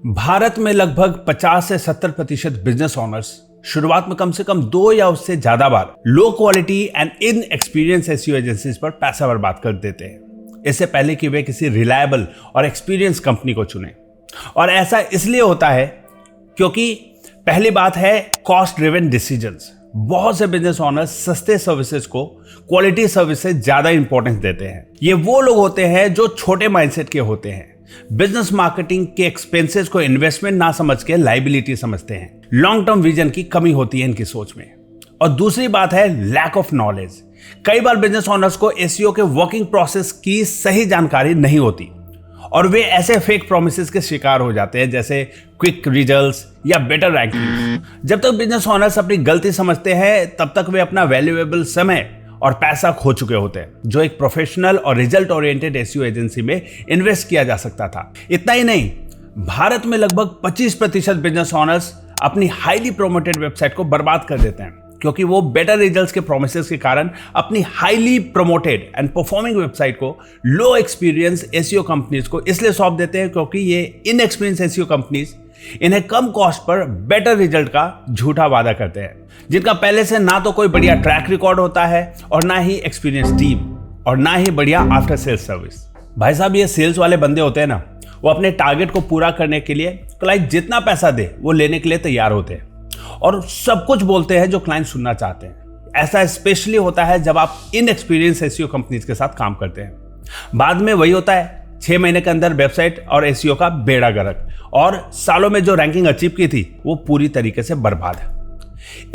भारत में लगभग 50 से 70% बिजनेस ओनर्स शुरुआत में कम से कम 2 या उससे ज्यादा बार low quality and inexperienced SEO agencies पर पैसा बर्बाद कर देते हैं इससे पहले कि वे किसी रिलायबल और एक्सपीरियंस कंपनी को चुने। और ऐसा इसलिए होता है क्योंकि पहली बात है कॉस्ट ड्रिवन डिसीजंस। बहुत से बिजनेस ओनर्स सस्ते सर्विसेज को क्वालिटी सर्विस से ज्यादा इंपॉर्टेंस देते हैं। ये वो लोग होते हैं जो छोटे माइंडसेट के होते हैं, बिजनेस मार्केटिंग के एक्सपेंसेस को इन्वेस्टमेंट ना समझ के लायबिलिटी समझते हैं। लॉन्ग टर्म विजन की कमी होती है इनकी सोच में। और दूसरी बात है लैक ऑफ नॉलेज। कई बार बिजनेस ओनर्स को एसईओ के वर्किंग प्रोसेस की सही जानकारी नहीं होती और वे ऐसे फेक प्रोमिसेस के शिकार हो जाते हैं जैसे क्विक रिजल्ट्स या बेटर रैंकिंग। जब तक बिजनेस ओनर्स अपनी गलती समझते हैं तब तक वे अपना वैल्यूएबल समय और पैसा खो चुके होते हैं जो एक प्रोफेशनल और रिजल्ट ओरिएंटेड एसईओ एजेंसी में इन्वेस्ट किया जा सकता था। इतना ही नहीं, भारत में लगभग 25% बिजनेस ओनर्स अपनी हाईली प्रोमोटेड वेबसाइट को बर्बाद कर देते हैं क्योंकि वो बेटर रिजल्ट्स के प्रोमिसेस के कारण अपनी highly promoted and performing website को लो एक्सपीरियंस एसईओ कंपनीज को इसलिए सौंप देते हैं क्योंकि ये इनएक्सपीरियंस एसईओ कंपनीज इन्हें कम कॉस्ट पर बेटर रिजल्ट का झूठा वादा करते हैं, जिनका पहले से ना तो कोई बढ़िया ट्रैक रिकॉर्ड होता है और ना ही एक्सपीरियंस टीम और ना ही बढ़िया आफ्टर सेल्स सर्विस। भाई साहब, ये सेल्स वाले बंदे होते हैं ना, वो अपने टारगेट को पूरा करने के लिए क्लाइंट जितना पैसा दे वो लेने के लिए तैयार होते हैं और सब कुछ बोलते हैं जो क्लाइंट सुनना चाहते हैं। ऐसा स्पेशली होता है जब आप इनएक्सपीरियंस एसईओ कंपनीज के साथ काम करते हैं। बाद में वही होता है, 6 महीने के अंदर वेबसाइट और एसईओ का बेड़ा गर्क और सालों में जो रैंकिंग अचीव की थी वो पूरी तरीके से बर्बाद है।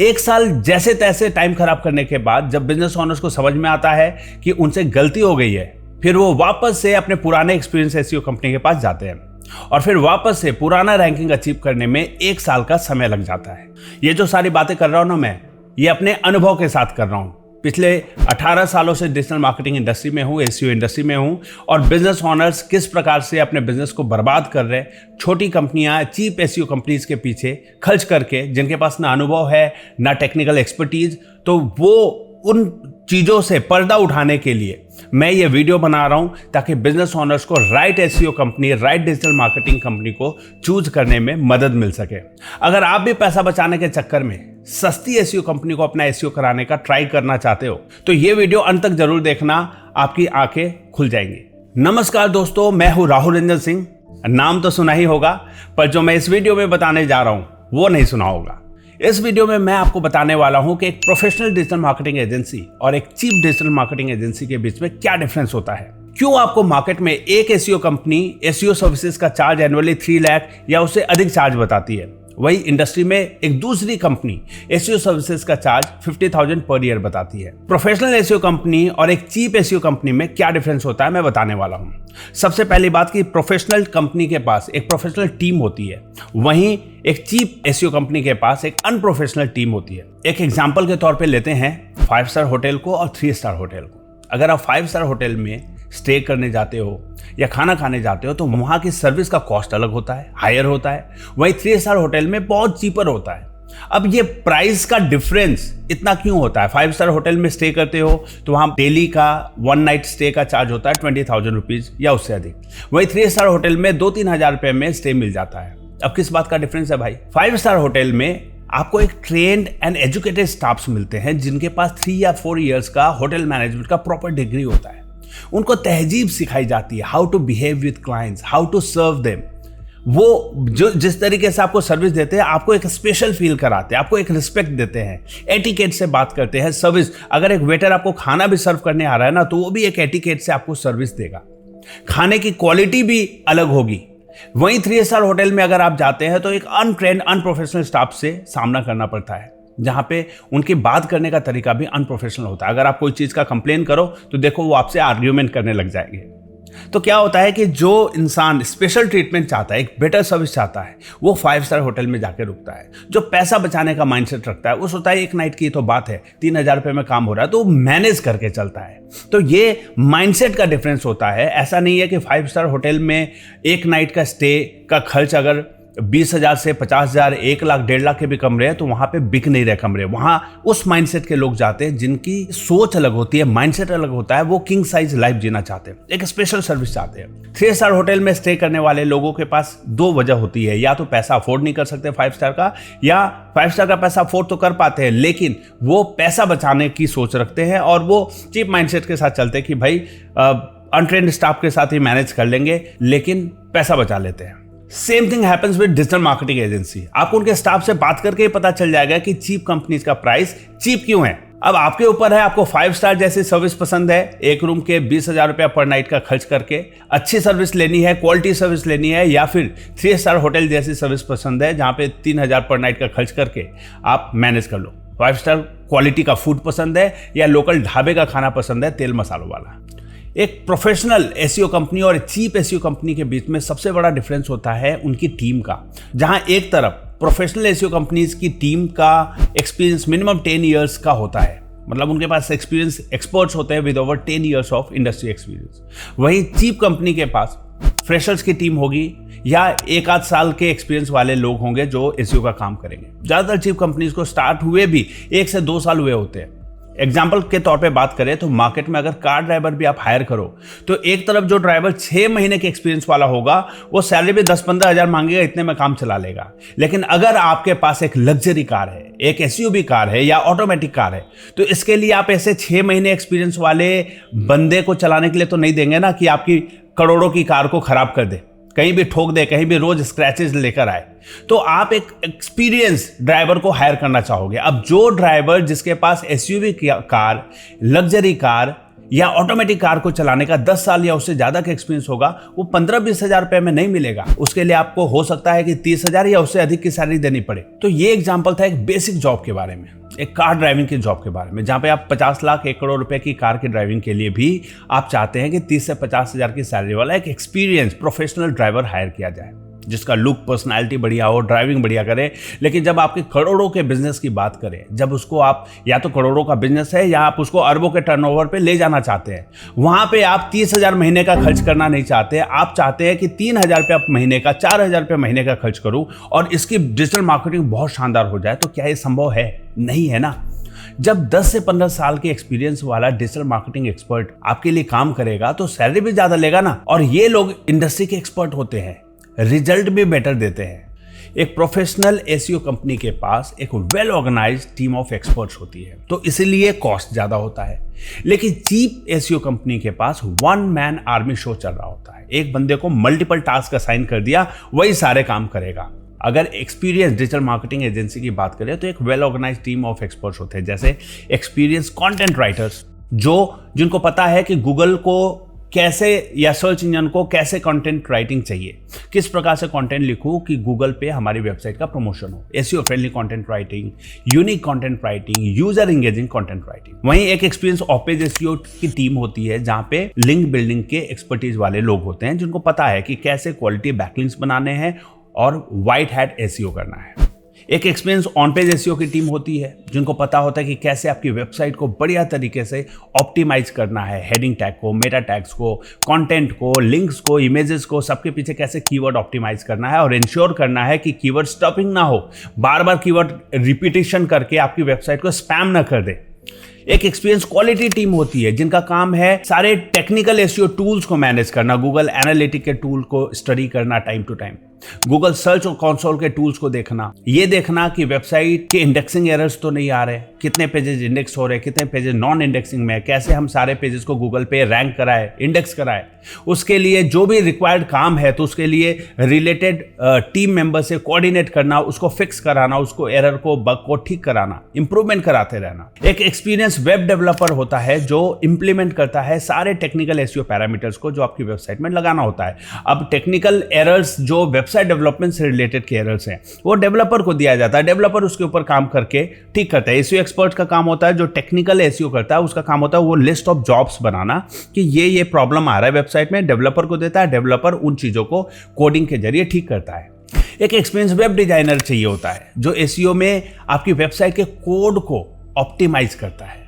1 साल जैसे तैसे टाइम खराब करने के बाद जब बिजनेस ओनर्स को समझ में आता है कि उनसे गलती हो गई है, फिर वो वापस से अपने पुराने एक्सपीरियंस एसईओ कंपनी के पास जाते हैं और फिर वापस से पुराना रैंकिंग अचीव करने में 1 साल का समय लग जाता है। ये जो सारी बातें कर रहा हूं ना मैं, ये अपने अनुभव के साथ कर रहा हूं। पिछले 18 सालों से डिजिटल मार्केटिंग इंडस्ट्री में हूं, एसईओ इंडस्ट्री में हूं और बिजनेस ओनर्स किस प्रकार से अपने बिजनेस को बर्बाद कर रहे हैं छोटी कंपनियां चीप एसईओ कंपनीज के पीछे खर्च करके, जिनके पास ना अनुभव है ना टेक्निकल एक्सपर्टीज। तो वो उन चीज़ों से पर्दा उठाने के लिए मैं ये वीडियो बना रहा हूं ताकि बिजनेस ओनर्स को right SEO company, right digital marketing company को चूज करने में मदद मिल सके। अगर आप भी पैसा बचाने के चक्कर में सस्ती एसईओ कंपनी को अपना एसईओ कराने का ट्राई करना चाहते हो तो ये वीडियो अंत तक जरूर देखना, आपकी आंखें खुल जाएंगी। नमस्कार दोस्तों, मैं हूं राहुल रंजन सिंह। नाम तो सुना ही होगा पर जो मैं इस वीडियो में बताने जा रहा हूं वो नहीं सुना होगा। इस वीडियो में मैं आपको बताने वाला हूं कि एक प्रोफेशनल डिजिटल मार्केटिंग एजेंसी और एक चीप डिजिटल मार्केटिंग एजेंसी के बीच में क्या डिफरेंस होता है। क्यों आपको मार्केट में एक एसईओ कंपनी एसईओ सर्विसेज का चार्ज एनुअली 3 लाख या उससे अधिक चार्ज बताती है, वही इंडस्ट्री में एक दूसरी कंपनी एसईओ सर्विसेज का चार्ज 50,000 पर ईयर बताती है। प्रोफेशनल एसईओ कंपनी और एक चीप एसईओ कंपनी में क्या डिफरेंस होता है मैं बताने वाला हूं। सबसे पहली बात कि प्रोफेशनल कंपनी के पास एक प्रोफेशनल टीम होती है, वहीं एक चीप एसईओ कंपनी के पास एक अनप्रोफेशनल टीम होती है। एक एग्जांपल के तौर पे लेते हैं 5 स्टार होटल को और 3 स्टार होटल को। अगर आप 5 स्टार होटल में स्टे करने जाते हो या खाना खाने जाते हो तो वहाँ की सर्विस का कॉस्ट अलग होता है, हायर होता है। वहीं 3 स्टार होटल में बहुत चीपर होता है। अब ये प्राइस का डिफरेंस इतना क्यों होता है? 5 स्टार होटल में स्टे करते हो तो वहाँ डेली का 1 नाइट स्टे का चार्ज होता है 20,000 रुपीज या उससे अधिक। वहीं 3 स्टार होटल में 2-3 हज़ार रुपये में स्टे मिल जाता है। अब किस बात का डिफरेंस है भाई? 5 स्टार होटल में आपको एक ट्रेंड एंड एजुकेटेड स्टाफ्स मिलते हैं जिनके पास 3 या 4 ईयर्स का होटल मैनेजमेंट का प्रॉपर डिग्री होता है। उनको तहजीब सिखाई जाती है, how to behave with clients, how to serve them. वो जो जिस तरीके से आपको सर्विस देते हैं आपको एक स्पेशल फील कराते हैं, आपको एक रिस्पेक्ट देते हैं, एटिकेट से बात करते हैं। सर्विस, अगर एक वेटर आपको खाना भी सर्व करने आ रहा है ना तो वो भी एक एटिकेट से आपको सर्विस देगा। खाने की क्वालिटी भी अलग होगी। वहीं 3 स्टार होटल में अगर आप जाते हैं तो एक अनट्रेंड अनप्रोफेशनल स्टाफ से सामना करना पड़ता है जहां पे उनकी बात करने का तरीका भी अनप्रोफेशनल होता है। अगर आप कोई चीज का कंप्लेन करो तो देखो वो आपसे आर्ग्यूमेंट करने लग जाएंगे। तो क्या होता है कि जो इंसान स्पेशल ट्रीटमेंट चाहता है, एक बेटर सर्विस चाहता है, वो 5 स्टार होटल में जाके रुकता है। जो पैसा बचाने का माइंडसेट रखता है वो सोचता है 1 नाइट की तो बात है, 3,000 रुपये में काम हो रहा है तो वो मैनेज करके चलता है। तो ये माइंडसेट का डिफरेंस होता है। ऐसा नहीं है कि 5 स्टार होटल में 1 नाइट का स्टे का खर्च अगर 20,000 से 50,000, 1 लाख, 1.5 लाख के भी कमरे हैं तो वहां पे बिक नहीं रहे कमरे। वहां उस माइंडसेट के लोग जाते हैं जिनकी सोच अलग होती है, माइंडसेट अलग होता है। वो किंग साइज लाइफ जीना चाहते हैं, एक स्पेशल सर्विस चाहते हैं। 3 स्टार होटल में स्टे करने वाले लोगों के पास 2 वजह होती है, या तो पैसा अफोर्ड नहीं कर सकते 5 स्टार का, या 5 स्टार का पैसा अफोर्ड तो कर पाते हैं लेकिन वो पैसा बचाने की सोच रखते हैं और वो चीप माइंडसेट के साथ चलते हैं कि भाई अनट्रेंड स्टाफ के साथ ही मैनेज कर लेंगे लेकिन पैसा बचा लेते हैं। Same thing happens with digital marketing agency. आपको उनके स्टाफ से बात करके ही पता चल जाएगा कि चीप कंपनीज का प्राइस चीप क्यों है। अब आपके ऊपर है, आपको 5 स्टार जैसी सर्विस पसंद है, 1 रूम के 20,000 रुपया पर नाइट का खर्च करके अच्छी सर्विस लेनी है, क्वालिटी सर्विस लेनी है, या फिर 3 स्टार होटल जैसी सर्विस पसंद है जहां पे 3,000 पर नाइट का खर्च करके आप मैनेज कर लो। 5 स्टार क्वालिटी का फूड पसंद है या लोकल ढाबे का खाना पसंद है, तेल मसालों वाला। एक प्रोफेशनल एसईओ कंपनी और चीप एसईओ कंपनी के बीच में सबसे बड़ा डिफरेंस होता है उनकी टीम का। जहां एक तरफ प्रोफेशनल एसईओ कंपनीज की टीम का एक्सपीरियंस मिनिमम 10 ईयर्स का होता है, मतलब उनके पास एक्सपीरियंस एक्सपर्ट्स होते हैं with over 10 years of industry experience. वहीं चीप कंपनी के पास फ्रेशर्स की टीम होगी या 1-8 साल के एक्सपीरियंस वाले लोग होंगे जो एसईओ का काम करेंगे। ज्यादातर चीप कंपनीज को स्टार्ट हुए भी 1 से 2 साल हुए होते हैं। एग्जाम्पल के तौर पे बात करें तो मार्केट में अगर कार ड्राइवर भी आप हायर करो तो एक तरफ जो ड्राइवर 6 महीने के एक्सपीरियंस वाला होगा वो सैलरी भी 10-15 हज़ार मांगेगा, इतने में काम चला लेगा। लेकिन अगर आपके पास एक लग्जरी कार है, एक एसयूवी कार है या ऑटोमेटिक कार है तो इसके लिए आप ऐसे 6 महीने एक्सपीरियंस वाले बंदे को चलाने के लिए तो नहीं देंगे ना कि आपकी करोड़ों की कार को खराब कर दे, कहीं भी ठोक दे, कहीं भी रोज स्क्रैचेस लेकर आए। तो आप एक एक्सपीरियंस ड्राइवर को हायर करना चाहोगे। अब जो ड्राइवर जिसके पास एसयूवी कार, लग्जरी कार या ऑटोमेटिक कार को चलाने का 10 साल या उससे ज्यादा का एक्सपीरियंस होगा, वो 15-20 हज़ार रुपए में नहीं मिलेगा। उसके लिए आपको हो सकता है कि 30,000 या उससे अधिक की सैलरी देनी पड़े। तो ये एग्जाम्पल था एक बेसिक जॉब के बारे में, एक कार ड्राइविंग की जॉब के बारे में, जहां पे आप 50 लाख 1 करोड़ रुपए की कार की ड्राइविंग के लिए भी आप चाहते हैं कि 30 से 50 हज़ार की सैलरी वाला एक एक्सपीरियंस प्रोफेशनल ड्राइवर हायर किया जाए, जिसका लुक, पर्सनालिटी बढ़िया हो, ड्राइविंग बढ़िया करे। लेकिन जब आपके करोड़ों के बिजनेस की बात करें, जब उसको आप या तो करोड़ों का बिजनेस है या आप उसको अरबों के टर्नओवर पे ले जाना चाहते हैं, वहां पे आप 30,000 महीने का खर्च करना नहीं चाहते। आप चाहते हैं कि 3,000 रुपये महीने का, 4,000 रुपये महीने का खर्च करूं और इसकी डिजिटल मार्केटिंग बहुत शानदार हो जाए। तो क्या ये संभव है? नहीं है ना। जब 10 से 15 साल के एक्सपीरियंस वाला डिजिटल मार्केटिंग एक्सपर्ट आपके लिए काम करेगा तो सैलरी भी ज्यादा लेगा ना। और ये लोग इंडस्ट्री के एक्सपर्ट होते हैं, रिजल्ट भी बेटर देते हैं। एक प्रोफेशनल एसईओ कंपनी के पास एक well organised team of experts होती है, तो इसलिए कॉस्ट ज्यादा होता है। लेकिन चीप एसईओ कंपनी के पास 1 मैन आर्मी शो चल रहा होता है। एक बंदे को मल्टीपल टास्क असाइन कर दिया, वही सारे काम करेगा। अगर एक्सपीरियंस डिजिटल मार्केटिंग एजेंसी की बात करें तो एक well organised team of experts होते हैं, जैसे एक्सपीरियंस कंटेंट राइटर्स, जिनको पता है कि गूगल को कैसे या सर्च इंजन को कैसे कंटेंट राइटिंग चाहिए, किस प्रकार से कंटेंट लिखूं कि गूगल पे हमारी वेबसाइट का प्रमोशन हो। SEO friendly content writing, unique content writing, user engaging content writing. वहीं एक एक्सपीरियंस ऑफ पेज एसईओ की टीम होती है जहां पे लिंक बिल्डिंग के एक्सपर्टीज वाले लोग होते हैं, जिनको पता है कि कैसे क्वालिटी बैकलिंक्स बनाने हैं और व्हाइट हैट एसईओ करना है। एक एक्सपीरियंस ऑन पेज एसईओ की टीम होती है, जिनको पता होता है कि कैसे आपकी वेबसाइट को बढ़िया तरीके से ऑप्टिमाइज करना है, हेडिंग टैग को, मेटा टैग्स को, कंटेंट को, लिंक्स को, इमेजेस को, सबके पीछे कैसे कीवर्ड ऑप्टिमाइज करना है और इंश्योर करना है कि कीवर्ड स्टॉपिंग ना हो, बार बार कीवर्ड रिपीटेशन करके आपकी वेबसाइट को स्पैम ना कर दे। एक एक्सपीरियंस क्वालिटी टीम होती है, जिनका काम है सारे टेक्निकल एसईओ टूल्स को मैनेज करना, गूगल एनालिटिक के टूल को स्टडी करना time to time, Google search और कंसोल के टूल्स को देखना, ये देखना कि वेबसाइट के इंडेक्सिंग एरर्स तो नहीं आ रहे, कितने पेजेस इंडेक्स हो रहे, कितने पेजेस नॉन इंडेक्सिंग में, कैसे हम सारे पेजेस को गूगल पे रैंक कराए, इंडेक्स कराए। उसके लिए जो भी रिक्वायर्ड काम है तो उसके लिए रिलेटेड टीम मेंबर से कोऑर्डिनेट करना, उसको फिक्स कराना, उसको एरर को, बग को ठीक कराना, इंप्रूवमेंट कराते रहना। एक एक्सपीरियंस वेब डेवलपर होता है जो इंप्लीमेंट करता है सारे टेक्निकल एसईओ पैरामीटर्स को जो आपकी वेबसाइट में लगाना होता है। अब टेक्निकल एरर्स जो वेबसाइट डेवलपमेंट से रिलेटेड के एरर्स हैं वो डेवलपर को दिया जाता है, डेवलपर उसके ऊपर काम करके ठीक करता है। एसईओ एक्सपर्ट का काम होता है, जो टेक्निकल एसईओ करता है उसका काम होता है वो लिस्ट ऑफ जॉब्स बनाना कि ये प्रॉब्लम आ रहा है वेबसाइट में, डेवलपर को देता है, डेवलपर उन चीजों को कोडिंग के जरिए ठीक करता है। एक एक्सपीरियंस वेब डिजाइनर चाहिए होता है जो एसईओ में आपकी वेबसाइट के कोड को ऑप्टिमाइज करता है।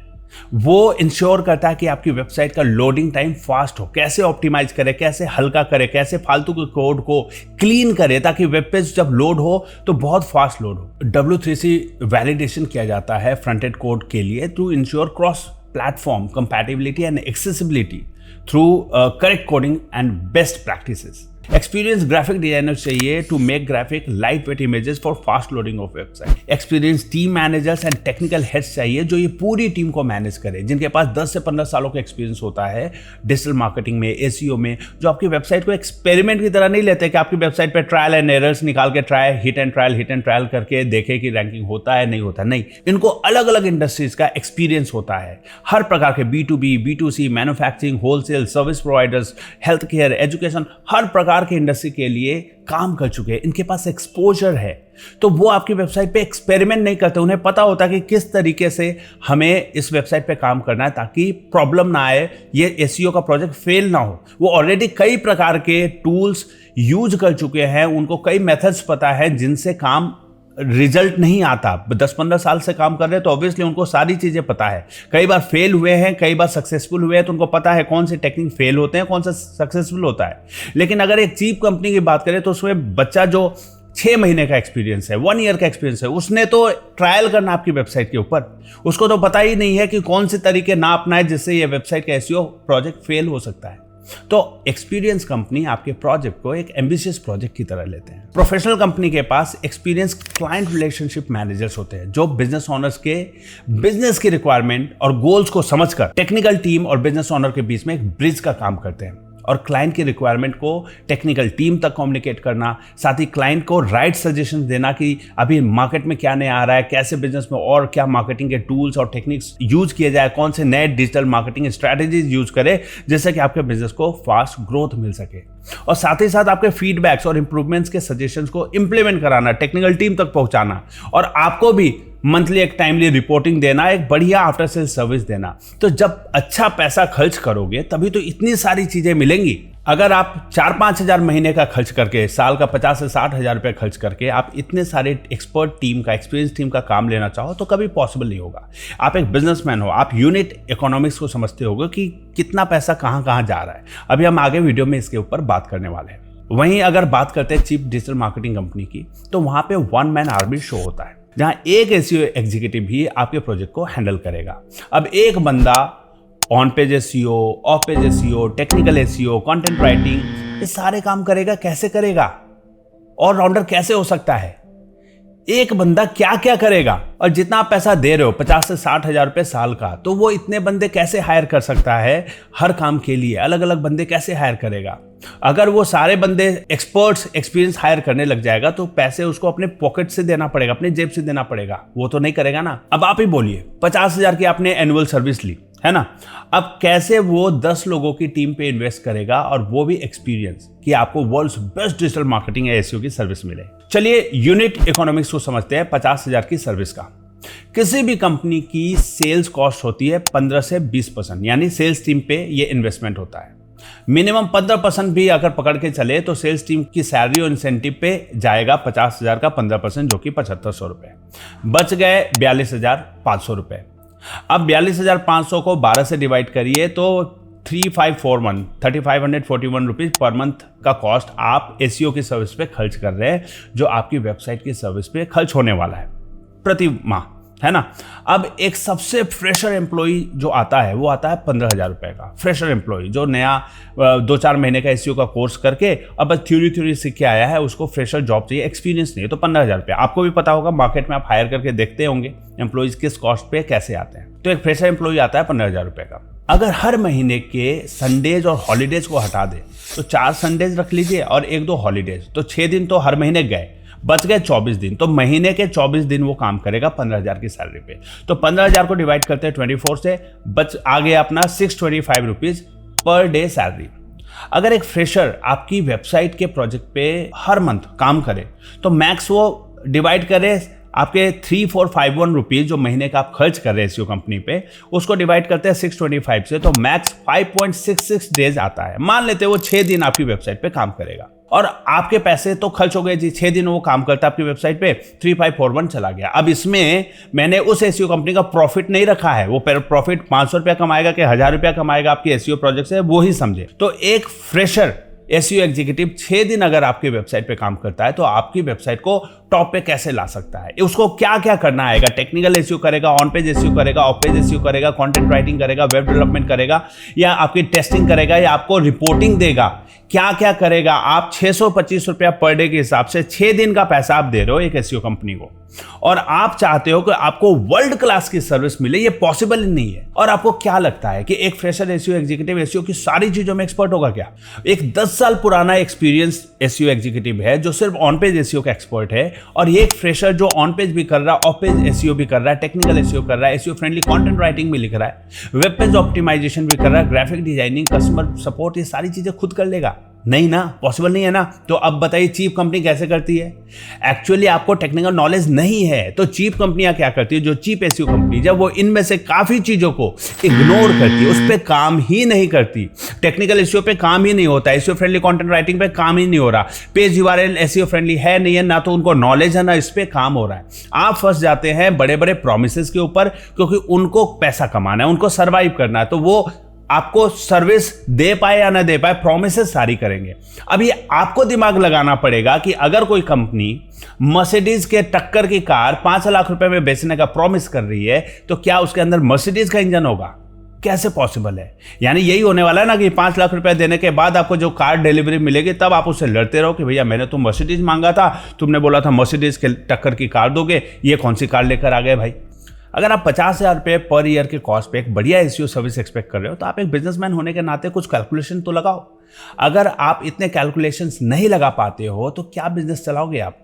वो इंश्योर करता है कि आपकी वेबसाइट का लोडिंग टाइम फास्ट हो, कैसे ऑप्टिमाइज करे, कैसे हल्का करे, कैसे फालतू के कोड को क्लीन करे ताकि वेब पेज जब लोड हो तो बहुत फास्ट लोड हो। W3C वैलिडेशन किया जाता है फ्रंट एंड कोड के लिए to ensure cross platform compatibility and accessibility through correct coding and best practices. Experience graphic designer चाहिए to make graphic light weight images for fast loading of website. Experience team managers and technical heads चाहिए जो ये पूरी team को manage करे, जिनके पास 10 से 15 सालों का एक्सपीरियंस होता है डिजिटल मार्केटिंग में, एसईओ में, जो आपकी वेबसाइट को एक्सपेरिमेंट की तरह नहीं लेते कि आपकी वेबसाइट पे ट्रायल एंड एरर्स निकाल के हिट एंड ट्रायल करके देखे कि रैंकिंग होता है नहीं होता। नहीं, इनको अलग अलग इंडस्ट्रीज का एक्सपीरियंस होता है, हर प्रकार के B2B, B2C, manufacturing, wholesale, service providers, health care, education, हर प्रकार के इंडस्ट्री के लिए काम कर चुके हैं, इनके पास एक्सपोजर है। तो वो आपकी वेबसाइट पे एक्सपेरिमेंट नहीं करते, उन्हें पता होता है कि किस तरीके से हमें इस वेबसाइट पे काम करना है ताकि प्रॉब्लम ना आए, ये एसईओ का प्रोजेक्ट फेल ना हो। वो ऑलरेडी कई प्रकार के टूल्स यूज कर चुके हैं, उनको कई मेथड्स पता है जिनसे काम रिजल्ट नहीं आता। 10-15 साल से काम कर रहे हैं तो ऑब्वियसली उनको सारी चीजें पता है। कई बार फेल हुए हैं, कई बार सक्सेसफुल हुए हैं, तो उनको पता है कौन से टेक्निक फेल होते हैं, कौन सा सक्सेसफुल होता है। लेकिन अगर एक चीप कंपनी की बात करें तो उसमें बच्चा जो 6 महीने का एक्सपीरियंस है, 1 ईयर का एक्सपीरियंस है, उसने तो ट्रायल करना आपकी वेबसाइट के ऊपर, उसको तो पता ही नहीं है कि कौन से तरीके ना अपनाए जिससे ये वेबसाइट का एसईओ प्रोजेक्ट फेल हो सकता है। तो एक्सपीरियंस कंपनी आपके प्रोजेक्ट को एक एम्बिशियस प्रोजेक्ट की तरह लेते हैं। प्रोफेशनल कंपनी के पास एक्सपीरियंस क्लाइंट रिलेशनशिप मैनेजर्स होते हैं जो बिजनेस ओनर्स के बिजनेस की रिक्वायरमेंट और गोल्स को समझकर टेक्निकल टीम और बिजनेस ओनर के बीच में एक ब्रिज का काम करते हैं और क्लाइंट की रिक्वायरमेंट को टेक्निकल टीम तक कम्युनिकेट करना, साथ ही क्लाइंट को राइट सजेशन देना कि अभी मार्केट में क्या नया आ रहा है, कैसे बिजनेस में और क्या मार्केटिंग के टूल्स और टेक्निक्स यूज किए जाए, कौन से नए डिजिटल मार्केटिंग स्ट्रैटेजीज यूज करें जिससे कि आपके बिजनेस को फास्ट ग्रोथ मिल सके। और साथ ही साथ आपके फीडबैक्स और इंप्रूवमेंट्स के सजेशंस को इंप्लीमेंट कराना, टेक्निकल टीम तक पहुंचाना और आपको भी मंथली एक टाइमली रिपोर्टिंग देना, एक बढ़िया आफ्टर सेल सर्विस देना। तो जब अच्छा पैसा खर्च करोगे तभी तो इतनी सारी चीजें मिलेंगी। अगर आप 4-5 हज़ार महीने का खर्च करके, साल का 50 से 60 हज़ार रुपये खर्च करके आप इतने सारे एक्सपर्ट टीम का, एक्सपीरियंस टीम का काम लेना चाहो तो कभी पॉसिबल नहीं होगा। आप एक बिजनेसमैन हो, आप यूनिट इकोनॉमिक्स को समझते होगे कि कितना पैसा कहाँ कहाँ जा रहा है। अभी हम आगे वीडियो में इसके ऊपर बात करने वाले हैं। वहीं अगर बात करते हैं चीफ डिजिटल मार्केटिंग कंपनी की, तो वहां पे 1 मैन आर्मी शो होता है जहां एक एसईओ एग्जीक्यूटिव ही आपके प्रोजेक्ट को हैंडल करेगा। अब एक बंदा on page SEO, of page SEO, technical SEO, content writing, ये सारे काम करेगा। कैसे करेगा? और राउंडर कैसे हो सकता है? एक बंदा क्या क्या करेगा? और जितना आप पैसा दे रहे हो 50 से 60 हज़ार रुपये साल का, तो वो इतने बंदे कैसे हायर कर सकता है? हर काम के लिए अलग अलग बंदे कैसे हायर करेगा? अगर वो सारे बंदे एक्सपर्ट्स एक्सपीरियंस हायर करने लग जाएगा तो पैसे उसको अपने पॉकेट से देना पड़ेगा, अपने जेब से देना पड़ेगा। वो तो नहीं करेगा ना। अब आप ही बोलिए, 50 हज़ार की आपने एनुअल सर्विस ली है ना, अब कैसे वो 10 लोगों की टीम पे इन्वेस्ट करेगा और वो भी एक्सपीरियंस कि आपको वर्ल्ड्स बेस्ट डिजिटल मार्केटिंग या एसईओ की सर्विस मिले। चलिए यूनिट इकोनॉमिक्स को समझते हैं 50 हज़ार की सर्विस का। किसी भी कंपनी की सेल्स कॉस्ट होती है 15 से 20%, यानी सेल्स टीम पे ये इन्वेस्टमेंट होता है। मिनिमम 15% भी अगर पकड़ के चले तो सेल्स टीम की सैलरी और इंसेंटिव पे जाएगा 50 हज़ार का 15%, जो कि 7500 रुपये। बच गए 42,500 रुपये। अब 42,500 को 12 से डिवाइड करिए तो 3541 रुपीज पर मंथ का कॉस्ट आप एसईओ की सर्विस पे खर्च कर रहे हैं, जो आपकी वेबसाइट की सर्विस पे खर्च होने वाला है प्रति माह, है ना। अब एक सबसे फ्रेशर एम्प्लॉई जो आता है वो आता है 15,000 रुपये का। फ्रेशर एम्प्लॉई जो नया 2-4 महीने का एसईओ का कोर्स करके अब थ्योरी सीख के आया है, उसको फ्रेशर जॉब चाहिए, एक्सपीरियंस नहीं है, तो 15,000 रुपये। आपको भी पता होगा, मार्केट में आप हायर करके देखते होंगे एम्प्लॉइज किस कॉस्ट पे कैसे आते हैं। तो एक फ्रेशर एम्प्लॉई आता है 15,000 रुपये का। अगर हर महीने के संडेज और हॉलीडेज को हटा दे तो 4 संडेज रख लीजिए और 1-2 हॉलीडेज, तो 6 दिन तो हर महीने गए, बच गए 24 दिन। तो महीने के 24 दिन वो काम करेगा 15,000 की सैलरी पे। तो 15,000 को डिवाइड करते हैं 24 से, बच आ गया अपना 625 रुपीज पर डे सैलरी। अगर एक फ्रेशर आपकी वेबसाइट के प्रोजेक्ट पे हर मंथ काम करे तो मैक्स वो डिवाइड करे आपके 3451 रुपीज जो महीने का आप खर्च कर रहे हैं एसईओ कंपनी पे, उसको डिवाइड करते हैं 625 से, तो मैक्स 5.66 डेज आता है। मान लेते हैं वो 6 दिन आपकी वेबसाइट पे काम करेगा और आपके पैसे तो खर्च हो गए जी। 6 दिन वो काम करता है आपकी वेबसाइट पे, 3541 चला गया। अब इसमें मैंने उस एसईओ कंपनी का प्रॉफिट नहीं रखा है, वो प्रॉफिट 500 रुपया कमाएगा कि 1000 रुपया कमाएगा आपकी एसईओ प्रोजेक्ट से, वो ही समझे। तो एक फ्रेशर एसईओ एग्जीक्यूटिव 6 दिन अगर आपकी वेबसाइट पे काम करता है तो आपकी वेबसाइट को टॉप पे कैसे ला सकता है, उसको क्या क्या करना आएगा। टेक्निकल एसईओ करेगा, ऑन पेज एसईओ करेगा, ऑफ पेज एसईओ करेगा, कंटेंट राइटिंग करेगा, वेब डेवलपमेंट करेगा, या आपकी टेस्टिंग करेगा, या आपको रिपोर्टिंग देगा, क्या क्या करेगा। आप 625 रुपया पर डे के हिसाब से 6 दिन का पैसा आप दे रहे हो एक एसईओ कंपनी को, और आप चाहते हो कि आपको वर्ल्ड क्लास की सर्विस मिले। ये पॉसिबल नहीं है। और आपको क्या लगता है कि एक फ्रेशर एसईओ एग्जीक्यूटिव एसईओ की सारी चीजों में एक्सपर्ट होगा क्या? एक 10 साल पुराना एक्सपीरियंस एसईओ एग्जीक्यूटिव है जो सिर्फ ऑन पेज एसईओ का एक्सपर्ट है, और ये एक फ्रेशर जो ऑन पेज भी कर रहा है, ऑफ पेज एसईओ भी कर रहा है, टेक्निकल एसईओ कर रहा है, एसईओ फ्रेंडली कंटेंट राइटिंग भी लिख रहा है, वेब पेज ऑप्टिमाइजेशन भी कर रहा है, ग्राफिक डिजाइनिंग, कस्टमर सपोर्ट, ये सारी चीजें खुद कर लेगा? नहीं ना, पॉसिबल नहीं है ना। तो अब बताइए चीप कंपनी कैसे करती है? एक्चुअली आपको टेक्निकल नॉलेज नहीं है, तो चीप कंपनियां क्या करती है, जो चीप एसईओ कंपनी जब वो इनमें से काफी चीजों को इग्नोर करती है, उस पर काम ही नहीं करती। टेक्निकल एसईओ पे काम ही नहीं होता, एसईओ फ्रेंडली कंटेंट राइटिंग पे काम ही नहीं हो रहा, पेज यूआरएल एसईओ फ्रेंडली है नहीं है, ना तो उनको नॉलेज है ना इस पे काम हो रहा है। आप फंस जाते हैं बड़े बड़े प्रोमिसेस के ऊपर, क्योंकि उनको पैसा कमाना है, उनको सर्वाइव करना है, तो वो आपको सर्विस दे पाए या ना दे पाए, प्रोमिसेस सारी करेंगे। अब ये आपको दिमाग लगाना पड़ेगा कि अगर कोई कंपनी मर्सिडीज के टक्कर की कार 5 लाख रुपए में बेचने का प्रॉमिस कर रही है, तो क्या उसके अंदर मर्सिडीज का इंजन होगा? कैसे पॉसिबल है? यानी यही होने वाला है ना कि 5 लाख रुपए देने के बाद आपको जो कार डिलीवरी मिलेगी, तब आप उससे लड़ते रहो कि भैया मैंने तो मर्सिडीज मांगा था, तुमने बोला था मर्सिडीज के टक्कर की कार दोगे, ये कौन सी कार लेकर आ गए भाई। अगर आप 50,000 रुपये पर ईयर के कॉस्ट पे एक बढ़िया एसईओ सर्विस एक्सपेक्ट कर रहे हो, तो आप एक बिजनेसमैन होने के नाते कुछ कैलकुलेशन तो लगाओ। अगर आप इतने कैलकुलेशंस नहीं लगा पाते हो तो क्या बिजनेस चलाओगे आप?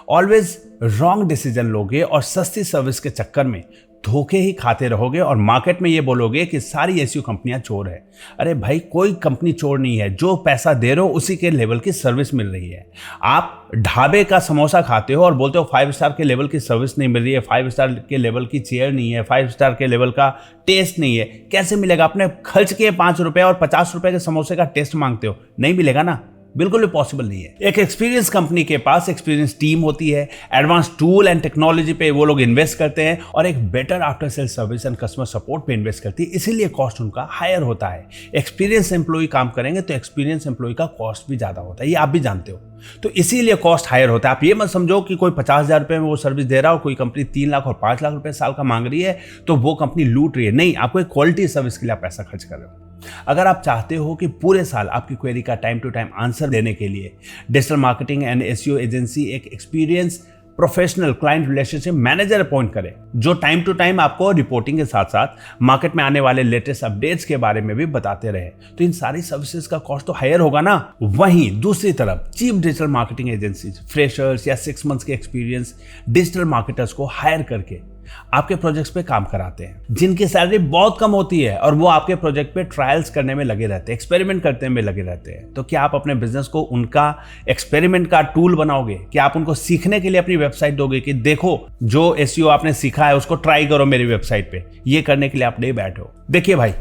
ऑलवेज रॉन्ग डिसीजन लोगे और सस्ती सर्विस के चक्कर में धोखे ही खाते रहोगे, और मार्केट में ये बोलोगे कि सारी एसईओ कंपनियां चोर है। अरे भाई, कोई कंपनी चोर नहीं है, जो पैसा दे रहे हो उसी के लेवल की सर्विस मिल रही है। आप ढाबे का समोसा खाते हो और बोलते हो 5 स्टार के लेवल की सर्विस नहीं मिल रही है, 5 स्टार के लेवल की चेयर नहीं है, 5 स्टार के लेवल का टेस्ट नहीं है। कैसे मिलेगा? आपने खर्च किए 5 रुपए और 50 रुपए के समोसे का टेस्ट मांगते हो, नहीं मिलेगा ना, बिल्कुल भी पॉसिबल नहीं है। एक एक्सपीरियंस कंपनी के पास एक्सपीरियंस टीम होती है, एडवांस टूल एंड टेक्नोलॉजी पे वो लोग इन्वेस्ट करते हैं, और एक better after sale service and customer support पे इन्वेस्ट करती है, इसीलिए कॉस्ट उनका हायर होता है। एक्सपीरियंस एम्प्लॉय काम करेंगे तो एक्सपीरियंस एम्प्लॉय का कॉस्ट भी ज्यादा होता है, ये आप भी जानते हो, तो इसीलिए कॉस्ट हायर होता है। आप ये मत समझो कि कोई 50,000 रुपए में वो सर्विस दे रहा हो, कोई कंपनी 3 लाख और 5 लाख रुपए साल का मांग रही है तो वो कंपनी लूट रही है। नहीं, आपको एक क्वालिटी सर्विस के लिए आप पैसा खर्च कर रहे हो। अगर आप चाहते हो कि पूरे साल आपकी क्वेरी का टाइम टू टाइम आंसर देने के लिए digital marketing and SEO agency एक experience professional client relationship manager appoint करे, जो टाइम टू टाइम आपको रिपोर्टिंग के साथ साथ मार्केट में आने वाले लेटेस्ट अपडेट्स के बारे में भी बताते रहे, तो इन सारी सर्विसेज का कॉस्ट तो हायर होगा ना। वहीं दूसरी तरफ cheap digital marketing agencies freshers या 6 मंथ्स के एक्सपीरियंस डिजिटल मार्केटर्स को हायर करके आपके प्रोजेक्ट्स पे काम कराते हैं, जिनकी सैलरी बहुत कम होती है, और वो आपके प्रोजेक्ट पे ट्रायल्स करने में लगे रहते हैं, एक्सपेरिमेंट करने में लगे रहते हैं। तो क्या आप अपने बिजनेस को उनका एक्सपेरिमेंट का टूल बनाओगे? क्या आप उनको सीखने के लिए अपनी वेबसाइट दोगे कि देखो जो एसईओ आपने सीखा है उसको ट्राई करो मेरी वेबसाइट पे? ये करने के लिए आप नहीं बैठो। देखिए भाई,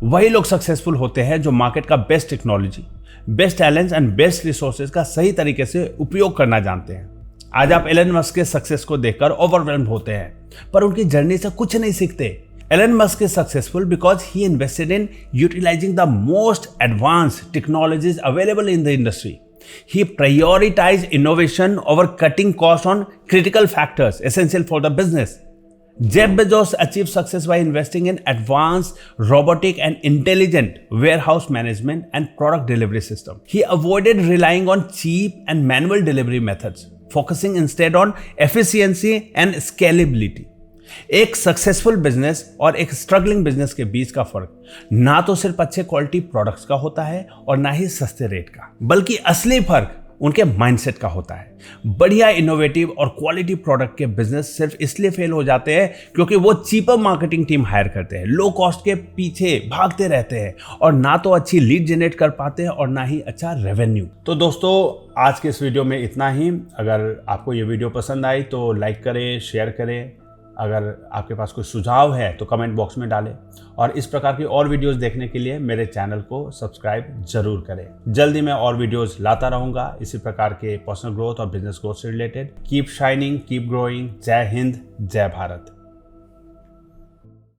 वही लोग सक्सेसफुल होते हैं जो मार्केट का best technology, best talents and best resources का सही तरीके से उपयोग करना जानते हैं। आज आप एलन मस्क के सक्सेस को देखकर ओवरवेल्म्ड होते हैं, पर उनकी जर्नी से कुछ नहीं सीखते। Elon Musk is successful because he invested in utilising the most advanced technologies available in the industry. He prioritized innovation over cutting costs on critical factors essential for the business. Jeff Bezos achieved success by investing in advanced robotic and intelligent warehouse management and product delivery system. He avoided relying on cheap and manual delivery methods, focusing instead on efficiency and scalability. एक successful business और एक struggling business के बीच का फर्क ना तो सिर्फ अच्छे क्वालिटी प्रोडक्ट्स का होता है और ना ही सस्ते रेट का, बल्कि असली फर्क उनके माइंडसेट का होता है। बढ़िया इनोवेटिव और क्वालिटी प्रोडक्ट के बिजनेस सिर्फ इसलिए फेल हो जाते हैं क्योंकि वो चीपर मार्केटिंग टीम हायर करते हैं, लो कॉस्ट के पीछे भागते रहते हैं और ना तो अच्छी लीड जनरेट कर पाते हैं और ना ही अच्छा रेवेन्यू। तो दोस्तों, आज के इस वीडियो में इतना ही। अगर आपको ये वीडियो पसंद आई तो लाइक करें, शेयर करें, अगर आपके पास कोई सुझाव है तो कमेंट बॉक्स में डालें और इस प्रकार की और वीडियोस देखने के लिए मेरे चैनल को सब्सक्राइब जरूर करें। जल्दी मैं और वीडियोस लाता रहूंगा इसी प्रकार के पर्सनल ग्रोथ और बिजनेस ग्रोथ से related. Keep shining, keep growing. जय हिंद, जय भारत।